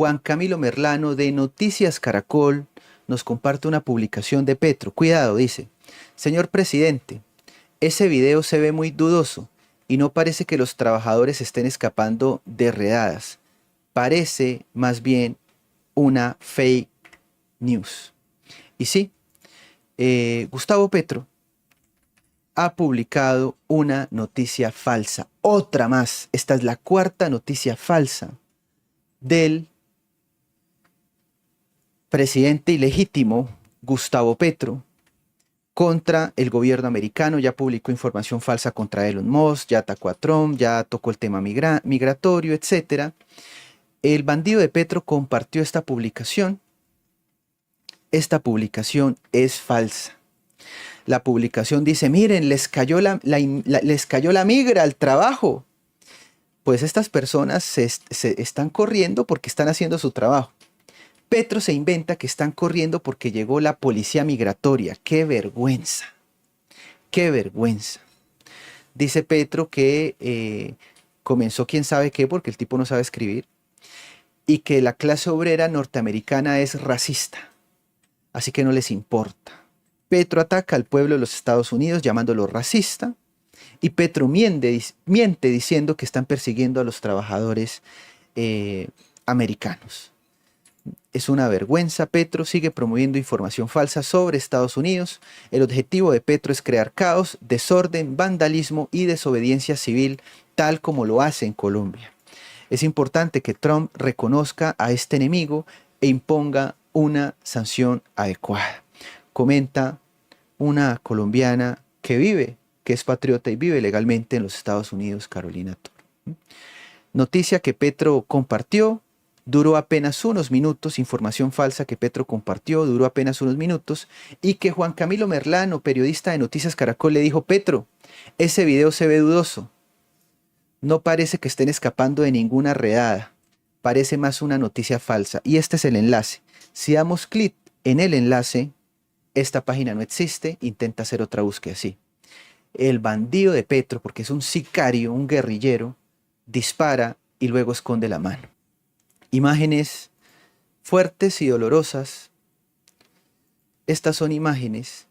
Juan Camilo Merlano de Noticias Caracol nos comparte una publicación de Petro. Cuidado, dice: señor presidente, ese video se ve muy dudoso y no parece que los trabajadores estén escapando de redadas. Parece más bien una fake news. Y sí, Gustavo Petro ha publicado una noticia falsa. Otra más. Esta es la cuarta noticia falsa del presidente ilegítimo Gustavo Petro contra el gobierno americano. Ya publicó información falsa contra Elon Musk, ya atacó a Trump, ya tocó el tema migratorio, etc. El bandido de Petro compartió esta publicación. Esta publicación es falsa. La publicación dice: miren, les cayó la migra al trabajo. Pues estas personas se están corriendo porque están haciendo su trabajo. Petro se inventa que están corriendo porque llegó la policía migratoria. ¡Qué vergüenza! ¡Qué vergüenza! Dice Petro que comenzó quién sabe qué, porque el tipo no sabe escribir, y que la clase obrera norteamericana es racista, así que no les importa. Petro ataca al pueblo de los Estados Unidos llamándolo racista, y Petro miente diciendo que están persiguiendo a los trabajadores americanos. Es una vergüenza. Petro sigue promoviendo información falsa sobre Estados Unidos. El objetivo de Petro es crear caos, desorden, vandalismo y desobediencia civil, tal como lo hace en Colombia. Es importante que Trump reconozca a este enemigo e imponga una sanción adecuada. Comenta una colombiana que es patriota y vive legalmente en los Estados Unidos, Carolina Toro. Noticia que Petro compartió. Duró apenas unos minutos, información falsa que Petro compartió, duró apenas unos minutos, y que Juan Camilo Merlano, periodista de Noticias Caracol, le dijo: Petro, ese video se ve dudoso, no parece que estén escapando de ninguna redada, parece más una noticia falsa. Y este es el enlace. Si damos clic en el enlace, esta página no existe, intenta hacer otra búsqueda así. El bandido de Petro, porque es un sicario, un guerrillero, dispara y luego esconde la mano. Imágenes fuertes y dolorosas. Estas son imágenes.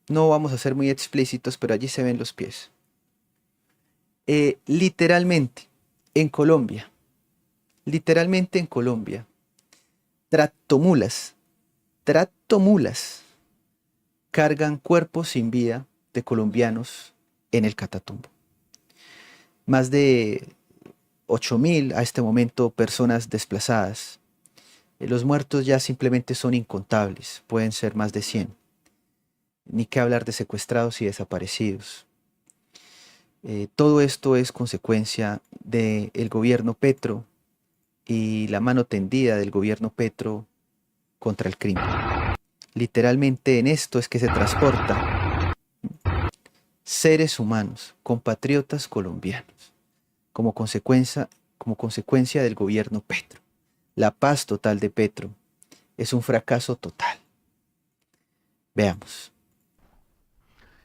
No vamos a ser muy explícitos, pero allí se ven los pies. Literalmente en Colombia, tractomulas cargan cuerpos sin vida de colombianos en el Catatumbo. Más de 8.000 a este momento personas desplazadas. Los muertos ya simplemente son incontables, pueden ser más de 100. Ni qué hablar de secuestrados y desaparecidos. Todo esto es consecuencia del gobierno Petro y la mano tendida del gobierno Petro contra el crimen. Literalmente en esto es que se transporta seres humanos, compatriotas colombianos, como consecuencia del gobierno Petro. La paz total de Petro es un fracaso total. Veamos.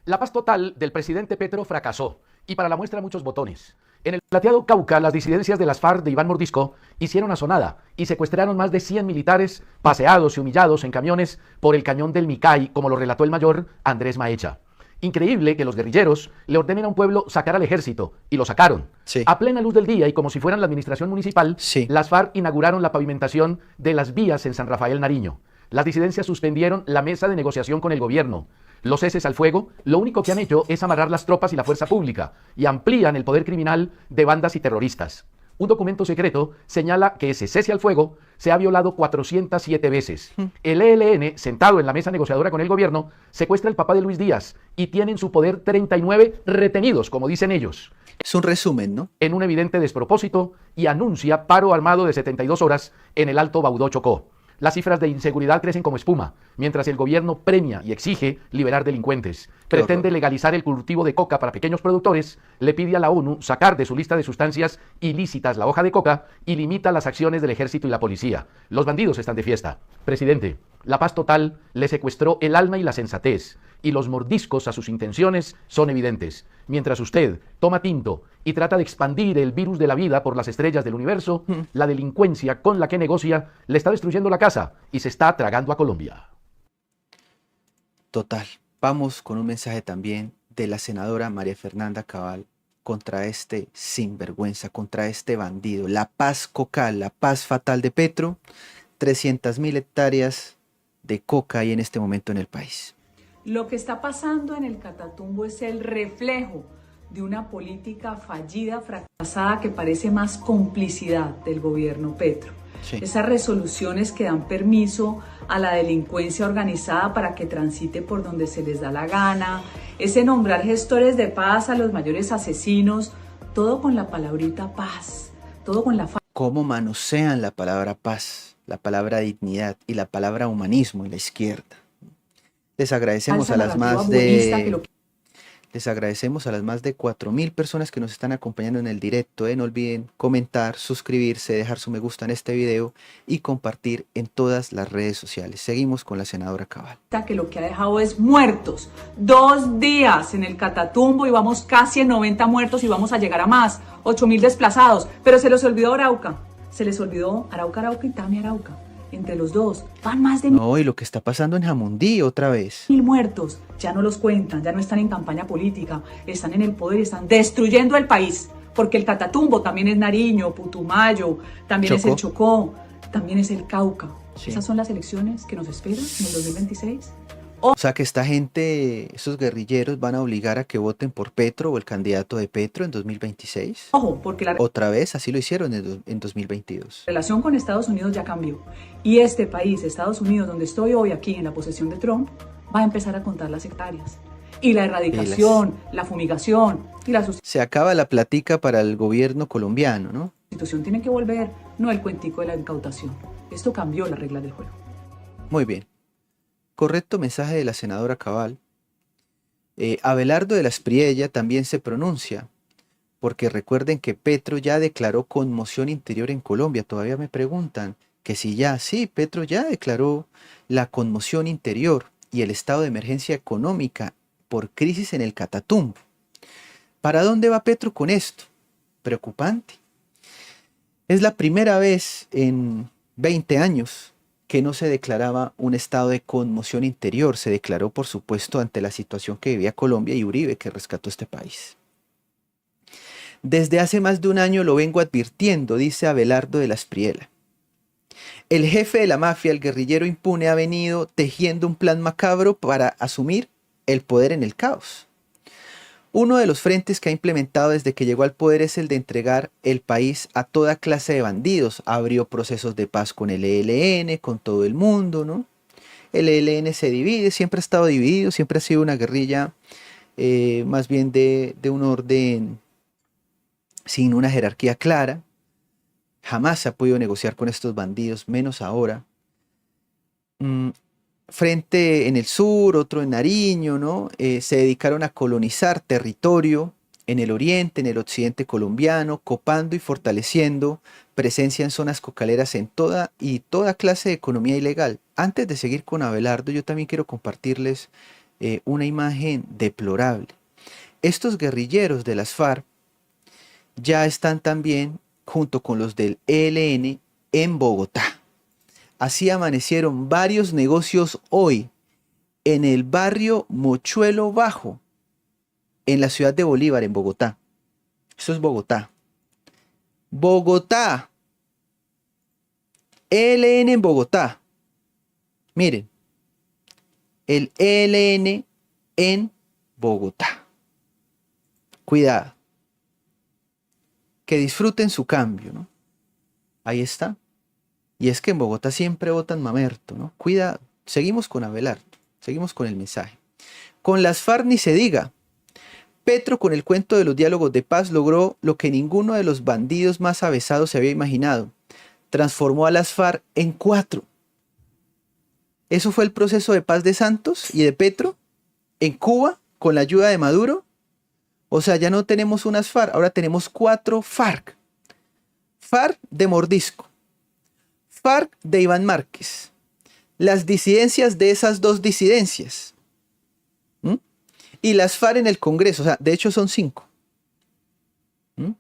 La paz total del presidente Petro fracasó, y para la muestra muchos botones. En el plateado Cauca, las disidencias de las FARC de Iván Mordisco hicieron asonada y secuestraron más de 100 militares paseados y humillados en camiones por el cañón del Micay, como lo relató el mayor Andrés Maecha. Increíble que los guerrilleros le ordenen a un pueblo sacar al ejército, y lo sacaron. Sí. A plena luz del día y como si fueran la administración municipal, Sí. las FARC inauguraron la pavimentación de las vías en San Rafael Nariño. Las disidencias suspendieron la mesa de negociación con el gobierno. Los ceses al fuego, lo único que han hecho es amarrar las tropas y la fuerza pública, y amplían el poder criminal de bandas y terroristas. Un documento secreto señala que ese cese al fuego se ha violado 407 veces. El ELN, sentado en la mesa negociadora con el gobierno, secuestra al papá de Luis Díaz y tiene en su poder 39 retenidos, como dicen ellos. Es un resumen, ¿no? En un evidente despropósito, y anuncia paro armado de 72 horas en el Alto Baudó, Chocó. Las cifras de inseguridad crecen como espuma, mientras el gobierno premia y exige liberar delincuentes. Pretende legalizar el cultivo de coca para pequeños productores, le pide a la ONU sacar de su lista de sustancias ilícitas la hoja de coca y limita las acciones del ejército y la policía. Los bandidos están de fiesta. Presidente, La paz total le secuestró el alma y la sensatez, y los mordiscos a sus intenciones son evidentes. Mientras usted toma tinto y trata de expandir el virus de la vida por las estrellas del universo, la delincuencia con la que negocia le está destruyendo la casa y se está tragando a Colombia. Total. Vamos con un mensaje también de la senadora María Fernanda Cabal contra este sinvergüenza, contra este bandido. La paz cocal, la paz fatal de Petro. 300.000 hectáreas de coca hay en este momento en el país. Lo que está pasando en el Catatumbo es el reflejo de una política fallida, fracasada, que parece más complicidad del gobierno Petro. Sí. Esas resoluciones que dan permiso a la delincuencia organizada para que transite por donde se les da la gana, ese nombrar gestores de paz a los mayores asesinos, todo con la palabrita paz, todo con la... ¿Cómo manosean la palabra paz, la palabra dignidad y la palabra humanismo en la izquierda? Les agradecemos a las más de... Les agradecemos a las más de 4.000 personas que nos están acompañando en el directo. No olviden comentar, suscribirse, dejar su me gusta en este video y compartir en todas las redes sociales. Seguimos con la senadora Cabal. Que lo que ha dejado es muertos. 2 días en el Catatumbo y vamos casi en 90 muertos y vamos a llegar a más. 8.000 desplazados. Pero se les olvidó Arauca. Se les olvidó Arauca y Tami Arauca. Entre los dos van más de... No, y lo que está pasando en Jamundí otra vez. 1.000 muertos, ya no los cuentan, ya no están en campaña política, están en el poder y están destruyendo el país. Porque el Catatumbo también es Nariño, Putumayo, también es el Chocó, también es el Cauca. Sí. Esas son las elecciones que nos esperan en el 2026. O sea que esta gente, esos guerrilleros van a obligar a que voten por Petro o el candidato de Petro en 2026. Ojo, porque la... Otra vez, así lo hicieron en 2022. La relación con Estados Unidos ya cambió. Y este país, Estados Unidos, donde estoy hoy aquí en la posesión de Trump, va a empezar a contar las hectáreas. Y la erradicación, la fumigación y la sustitución. Se acaba la platica para el gobierno colombiano, ¿no? La sustitución tiene que volver, no el cuentico de la incautación. Esto cambió las reglas del juego. Muy bien. Correcto mensaje de la senadora Cabal. Abelardo de la Espriella también se pronuncia, porque recuerden que Petro ya declaró conmoción interior en Colombia. Todavía me preguntan que si ya, sí, Petro ya declaró la conmoción interior y el estado de emergencia económica por crisis en el Catatumbo. ¿Para dónde va Petro con esto? Preocupante. Es la primera vez en 20 años que no se declaraba un estado de conmoción interior. Se declaró, por supuesto, ante la situación que vivía Colombia y Uribe, que rescató este país. Desde hace más de un año lo vengo advirtiendo, dice Abelardo de la Espriella. El jefe de la mafia, el guerrillero impune, ha venido tejiendo un plan macabro para asumir el poder en el caos. Uno de los frentes que ha implementado desde que llegó al poder es el de entregar el país a toda clase de bandidos. Abrió procesos de paz con el ELN, con todo el mundo, ¿no? El ELN se divide, siempre ha estado dividido, siempre ha sido una guerrilla más bien de un orden sin una jerarquía clara. Jamás se ha podido negociar con estos bandidos, menos ahora. Frente en el sur, otro en Nariño, ¿no? Se dedicaron a colonizar territorio en el oriente, en el occidente colombiano, copando y fortaleciendo presencia en zonas cocaleras en toda clase de economía ilegal. Antes de seguir con Abelardo, yo también quiero compartirles una imagen deplorable. Estos guerrilleros de las FARC ya están también, junto con los del ELN, en Bogotá. Así amanecieron varios negocios hoy en el barrio Mochuelo Bajo, en la ciudad de Bolívar, en Bogotá. Eso es Bogotá. Bogotá. ELN en Bogotá. Miren. El ELN en Bogotá. Cuidado. Que disfruten su cambio, ¿no? Ahí está. Y es que en Bogotá siempre votan mamerto, ¿no? Cuidado. Seguimos con Abelardo. Seguimos con el mensaje. Con las FARC ni se diga. Petro, con el cuento de los diálogos de paz, logró lo que ninguno de los bandidos más avesados se había imaginado. Transformó a las FARC en 4. Eso fue el proceso de paz de Santos y de Petro en Cuba con la ayuda de Maduro. O sea, ya no tenemos unas FARC, ahora tenemos 4 FARC. FARC de Mordisco. FARC de Iván Márquez, las disidencias de esas dos disidencias. ¿Mm? Y las FARC en el Congreso, o sea, de hecho son 5. ¿Mm?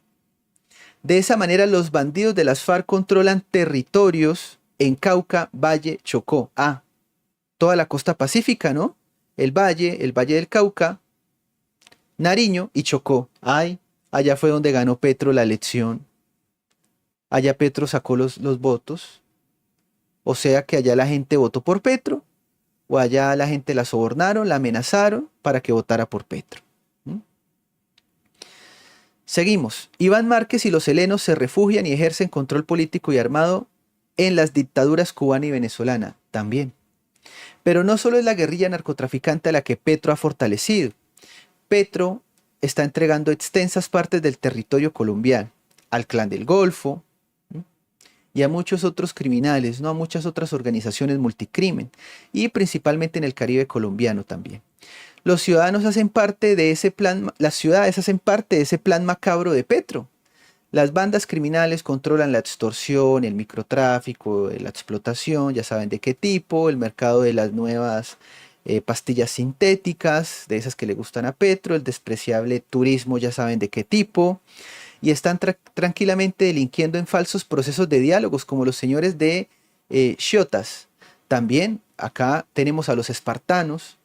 De esa manera los bandidos de las FARC controlan territorios en Cauca, Valle, Chocó. Toda la costa pacífica, ¿no? El Valle del Cauca, Nariño y Chocó. Allá fue donde ganó Petro la elección. Allá Petro sacó los votos. O sea que allá la gente votó por Petro, o allá la gente la sobornaron, la amenazaron para que votara por Petro. ¿Mm? Seguimos. Iván Márquez y los helenos se refugian y ejercen control político y armado en las dictaduras cubana y venezolana. También. Pero no solo es la guerrilla narcotraficante a la que Petro ha fortalecido. Petro está entregando extensas partes del territorio colombiano al Clan del Golfo y a muchos otros criminales, ¿no? A muchas otras organizaciones multicrimen y principalmente en el Caribe colombiano también. Los ciudadanos hacen parte de ese plan, las ciudades hacen parte de ese plan macabro de Petro. Las bandas criminales controlan la extorsión, el microtráfico, la explotación, ya saben de qué tipo, el mercado de las nuevas pastillas sintéticas, de esas que le gustan a Petro, el despreciable turismo, ya saben de qué tipo, y están tranquilamente delinquiendo en falsos procesos de diálogos, como los señores de Xiotas. También acá tenemos a los espartanos,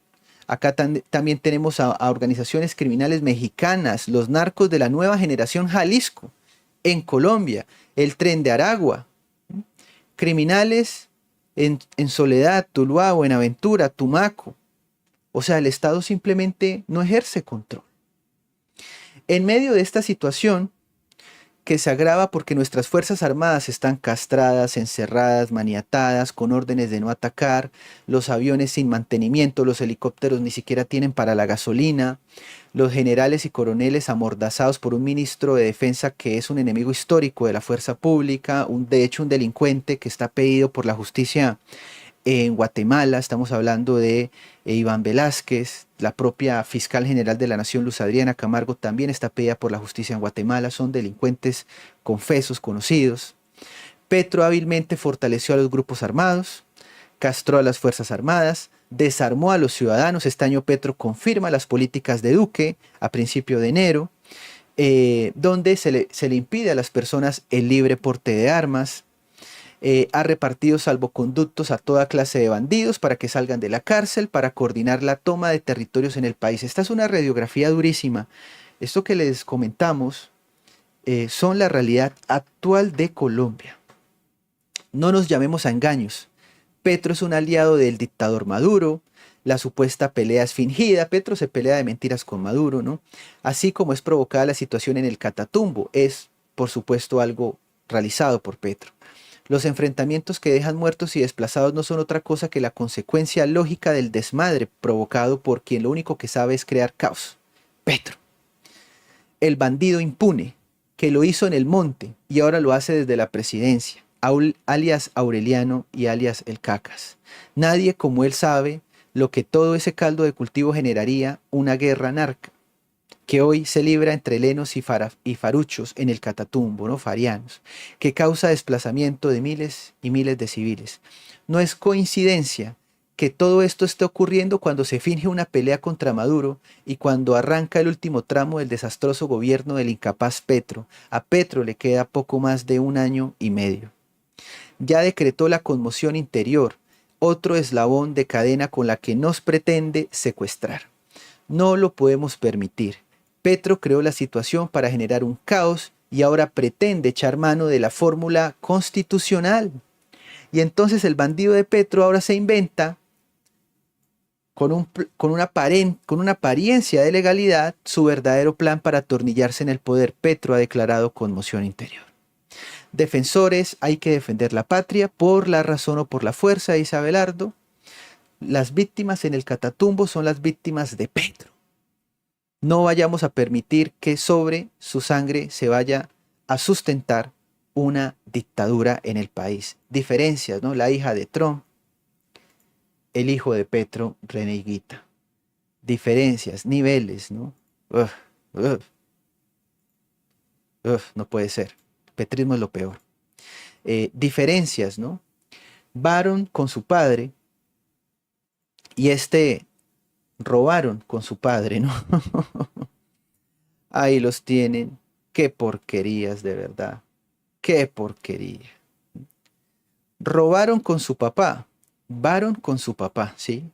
acá también tenemos a organizaciones criminales mexicanas, los narcos de la nueva generación Jalisco, en Colombia, el Tren de Aragua, criminales en Soledad, Tuluá, Buenaventura, Tumaco. O sea, el Estado simplemente no ejerce control. En medio de esta situación, que se agrava porque nuestras Fuerzas Armadas están castradas, encerradas, maniatadas, con órdenes de no atacar, los aviones sin mantenimiento, los helicópteros ni siquiera tienen para la gasolina, los generales y coroneles amordazados por un ministro de defensa que es un enemigo histórico de la fuerza pública, de hecho un delincuente que está pedido por la justicia en Guatemala. Estamos hablando de Iván Velázquez, la propia fiscal general de la Nación, Luz Adriana Camargo, también está pedida por la justicia en Guatemala. Son delincuentes confesos, conocidos. Petro hábilmente fortaleció a los grupos armados, castró a las Fuerzas Armadas, desarmó a los ciudadanos. Este año Petro confirma las políticas de Duque a principio de enero, donde se le impide a las personas el libre porte de armas. Ha repartido salvoconductos a toda clase de bandidos para que salgan de la cárcel, para coordinar la toma de territorios en el país. Esta es una radiografía durísima. Esto que les comentamos son la realidad actual de Colombia. No nos llamemos a engaños. Petro es un aliado del dictador Maduro. La supuesta pelea es fingida. Petro se pelea de mentiras con Maduro, ¿no? Así como es provocada la situación en el Catatumbo. Es, por supuesto, algo realizado por Petro. Los enfrentamientos que dejan muertos y desplazados no son otra cosa que la consecuencia lógica del desmadre provocado por quien lo único que sabe es crear caos. Petro. El bandido impune, que lo hizo en el monte y ahora lo hace desde la presidencia, alias Aureliano y alias El Cacas. Nadie como él sabe lo que todo ese caldo de cultivo generaría una guerra narca, que hoy se libra entre helenos y faruchos en el Catatumbo, ¿no? Farianos, que causa desplazamiento de miles y miles de civiles. No es coincidencia que todo esto esté ocurriendo cuando se finge una pelea contra Maduro y cuando arranca el último tramo del desastroso gobierno del incapaz Petro. A Petro le queda poco más de 1 año y medio. Ya decretó la conmoción interior, otro eslabón de cadena con la que nos pretende secuestrar. No lo podemos permitir. Petro creó la situación para generar un caos y ahora pretende echar mano de la fórmula constitucional. Y entonces el bandido de Petro ahora se inventa, con una apariencia de legalidad, su verdadero plan para atornillarse en el poder. Petro ha declarado conmoción interior. Defensores, hay que defender la patria por la razón o por la fuerza, dice Abelardo. Las víctimas en el Catatumbo son las víctimas de Petro. No vayamos a permitir que sobre su sangre se vaya a sustentar una dictadura en el país. Diferencias, ¿no? La hija de Trump, el hijo de Petro, René Higuita. Diferencias, niveles, ¿no? No puede ser. Petrismo es lo peor. Diferencias, ¿no? Barron con su padre Y robaron con su padre, ¿no? Ahí los tienen. Qué porquerías, de verdad. Qué porquería. Robaron con su papá. Varon con su papá, ¿sí?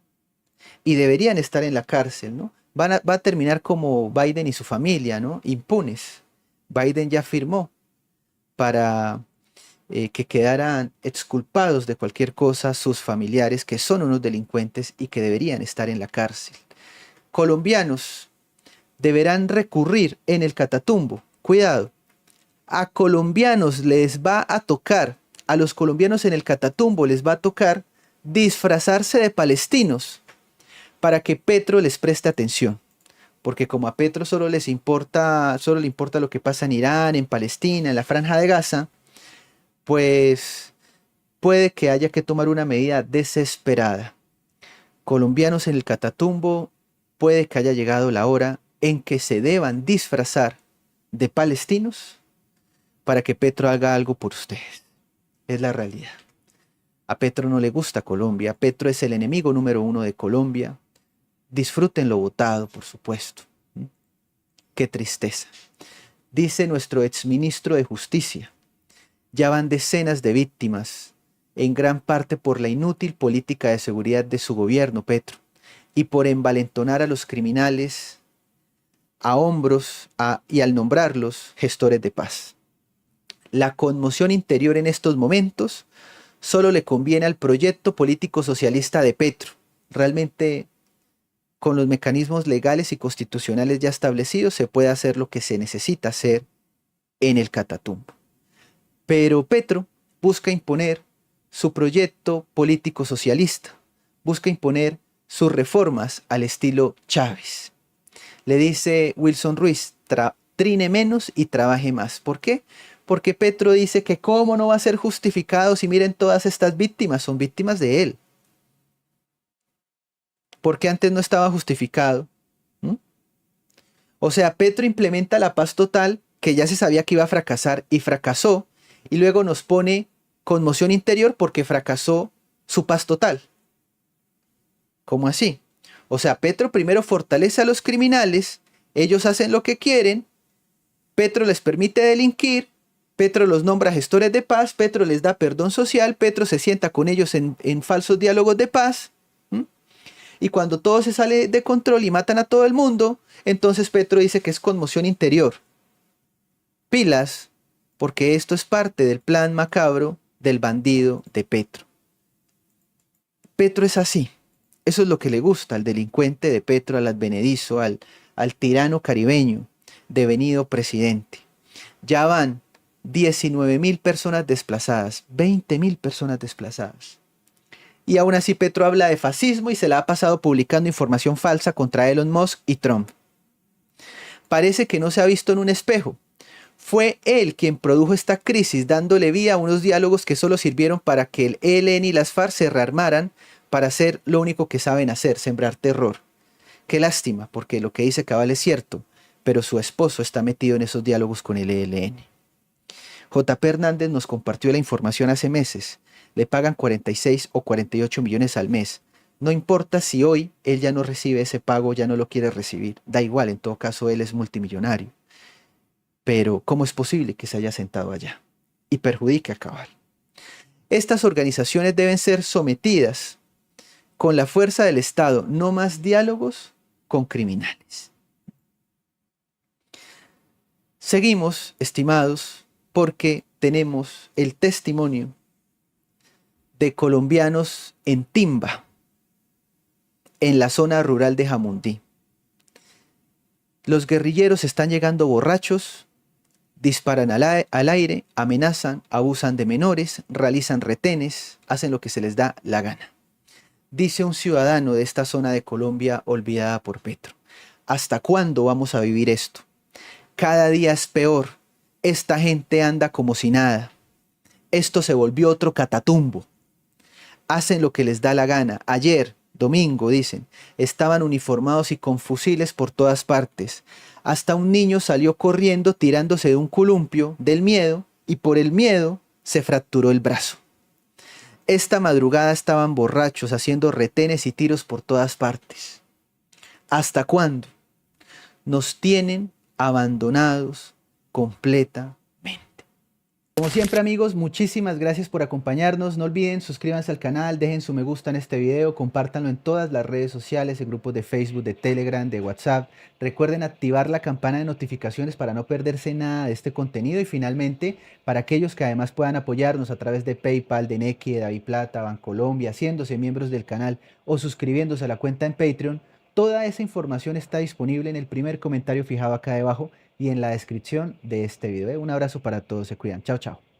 Y deberían estar en la cárcel, ¿no? Va a terminar como Biden y su familia, ¿no? Impunes. Biden ya firmó para que quedaran exculpados de cualquier cosa sus familiares, que son unos delincuentes y que deberían estar en la cárcel. Colombianos deberán recurrir en el Catatumbo. Cuidado, a colombianos les va a tocar, a los colombianos en el Catatumbo les va a tocar disfrazarse de palestinos para que Petro les preste atención. Porque como a Petro solo le importa lo que pasa en Irán, en Palestina, en la Franja de Gaza, pues puede que haya que tomar una medida desesperada. Colombianos en el Catatumbo, puede que haya llegado la hora en que se deban disfrazar de palestinos para que Petro haga algo por ustedes. Es la realidad. A Petro no le gusta Colombia. Petro es el enemigo número 1 de Colombia. Disfruten lo votado, por supuesto. Qué tristeza. Dice nuestro exministro de Justicia: ya van decenas de víctimas, en gran parte por la inútil política de seguridad de su gobierno, Petro, y por envalentonar a los criminales a hombros y al nombrarlos gestores de paz. La conmoción interior en estos momentos solo le conviene al proyecto político socialista de Petro. Realmente, con los mecanismos legales y constitucionales ya establecidos, se puede hacer lo que se necesita hacer en el Catatumbo. Pero Petro busca imponer su proyecto político socialista, busca imponer sus reformas al estilo Chávez. Le dice Wilson Ruiz: trine menos y trabaje más. ¿Por qué? Porque Petro dice que cómo no va a ser justificado si miren todas estas víctimas, son víctimas de él. Porque antes no estaba justificado. O sea, Petro implementa la paz total que ya se sabía que iba a fracasar y fracasó, y luego nos pone conmoción interior porque fracasó su paz total. ¿Cómo así? O sea, Petro primero fortalece a los criminales, ellos hacen lo que quieren, Petro les permite delinquir, Petro los nombra gestores de paz, Petro les da perdón social, Petro se sienta con ellos en falsos diálogos de paz. Y cuando todo se sale de control y matan a todo el mundo, entonces Petro dice que es conmoción interior. Pilas, porque esto es parte del plan macabro del bandido de Petro. Petro es así. Eso es lo que le gusta al delincuente de Petro, al advenedizo, al tirano caribeño, devenido presidente. Ya van 19.000 personas desplazadas, 20.000 personas desplazadas. Y aún así Petro habla de fascismo y se la ha pasado publicando información falsa contra Elon Musk y Trump. Parece que no se ha visto en un espejo. Fue él quien produjo esta crisis, dándole vía a unos diálogos que solo sirvieron para que el ELN y las FARC se rearmaran para hacer lo único que saben hacer, sembrar terror. Qué lástima, porque lo que dice Cabal es cierto, pero su esposo está metido en esos diálogos con el ELN. JP Hernández nos compartió la información hace meses. Le pagan 46 o 48 millones al mes. No importa si hoy él ya no recibe ese pago, ya no lo quiere recibir. Da igual, en todo caso él es multimillonario. Pero ¿cómo es posible que se haya sentado allá? Y perjudique a Cabal. Estas organizaciones deben ser sometidas con la fuerza del Estado. No más diálogos con criminales. Seguimos, estimados, porque tenemos el testimonio de colombianos en Timba, en la zona rural de Jamundí. Los guerrilleros están llegando borrachos, disparan al aire, amenazan, abusan de menores, realizan retenes, hacen lo que se les da la gana. Dice un ciudadano de esta zona de Colombia olvidada por Petro: ¿hasta cuándo vamos a vivir esto? Cada día es peor. Esta gente anda como si nada. Esto se volvió otro Catatumbo. Hacen lo que les da la gana. Ayer, domingo, dicen, estaban uniformados y con fusiles por todas partes. Hasta un niño salió corriendo tirándose de un columpio del miedo y por el miedo se fracturó el brazo. Esta madrugada estaban borrachos haciendo retenes y tiros por todas partes. ¿Hasta cuándo? Nos tienen abandonados completamente. Como siempre, amigos, muchísimas gracias por acompañarnos. No olviden suscríbanse al canal, dejen su me gusta en este video, compártanlo en todas las redes sociales, en grupos de Facebook, de Telegram, de WhatsApp. Recuerden activar la campana de notificaciones para no perderse nada de este contenido. Y finalmente, para aquellos que además puedan apoyarnos a través de PayPal, de Nequi, de Daviplata, Bancolombia, haciéndose miembros del canal o suscribiéndose a la cuenta en Patreon, toda esa información está disponible en el primer comentario fijado acá debajo y en la descripción de este video. Un abrazo para todos, se cuidan. Chao, chao.